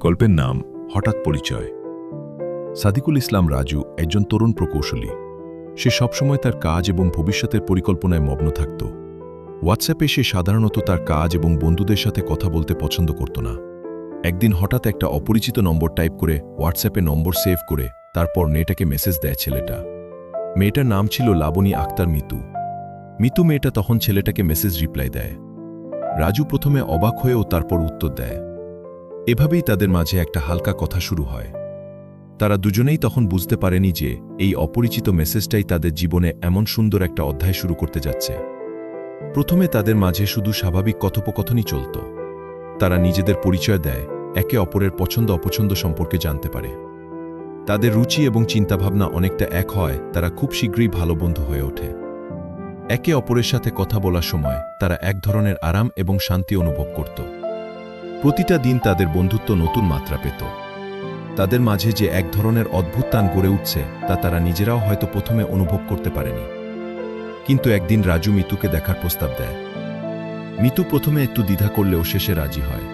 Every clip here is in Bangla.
গল্পের নাম হঠাৎ পরিচয়। সাদিকুল ইসলাম রাজু একজন তরুণ প্রকৌশলী। সে সবসময় তার কাজ এবং ভবিষ্যতের পরিকল্পনায় মগ্ন থাকত। হোয়াটসঅ্যাপে সে সাধারণত তার কাজ এবং বন্ধুদের সাথে কথা বলতে পছন্দ করত না। একদিন হঠাৎ একটা অপরিচিত নম্বর টাইপ করে হোয়াটসঅ্যাপে নম্বর সেভ করে তারপর নেটাকে মেসেজ দেয় ছেলেটা। মেয়েটার নাম ছিল লাবণী আক্তার মিতু। মিতু মেয়েটা তখন ছেলেটাকে মেসেজ রিপ্লাই দেয়। রাজু প্রথমে অবাক হয়েও তারপর উত্তর দেয়। এভাবেই তাদের মাঝে একটা হালকা কথা শুরু হয়। তারা দুজনেই তখন বুঝতে পারেনি যে এই অপরিচিত মেসেজটাই তাদের জীবনে এমন সুন্দর একটা অধ্যায় শুরু করতে যাচ্ছে। প্রথমে তাদের মাঝে শুধু স্বাভাবিক কথোপকথনই চলত। তারা নিজেদের পরিচয় দেয়, একে অপরের পছন্দ অপছন্দ সম্পর্কে জানতে পারে। তাদের রুচি এবং চিন্তাভাবনা অনেকটা এক হয়, তারা খুব শীঘ্রই ভালো বন্ধু হয়ে ওঠে। একে অপরের সাথে কথা বলার সময় তারা এক ধরনের আরাম এবং শান্তি অনুভব করত। প্রতিটা দিন তাদের বন্ধুত্ব নতুন মাত্রা পেত। তাদের মাঝে যে এক ধরনের অদ্ভুত টান গড়ে উঠছে তা তারা নিজেরাও হয়তো প্রথমে অনুভব করতে পারেনি। কিন্তু একদিন রাজু মিতুকে দেখার প্রস্তাব দেয়। মিতু প্রথমে একটু দ্বিধা করলেও শেষে রাজি হয়।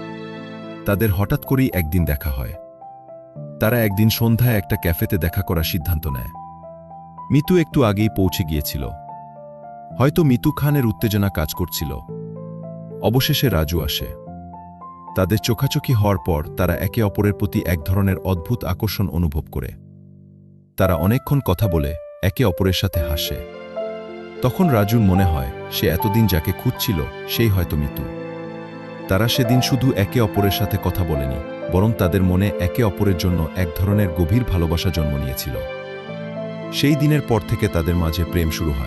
তাদের হঠাৎ করেই একদিন দেখা হয়। তারা একদিন সন্ধ্যায় একটা ক্যাফেতে দেখা করার সিদ্ধান্ত নেয়। মিতু একটু আগেই পৌঁছে গিয়েছিল। হয়তো মিতু খানের উত্তেজনা কাজ করছিল। অবশেষে রাজু আসে। তাদের চোখাচোখি হওয়ার পর তারা একে অপরের প্রতি এক ধরনের অদ্ভুত আকর্ষণ অনুভব করে। তারা অনেকক্ষণ কথা বলে একে অপরের সাথে হাসে। তখন রাজুর মনে হয় সে এতদিন যাকে খুঁজছিল সেই হয়তো মিতু। তারা সেদিন শুধু একে অপরের সাথে কথা বলেনি, বরং তাদের মনে একে অপরের জন্য এক ধরনের গভীর ভালোবাসা জন্ম নিয়েছিল। সেই দিনের পর থেকে তাদের মাঝে প্রেম শুরু হয়।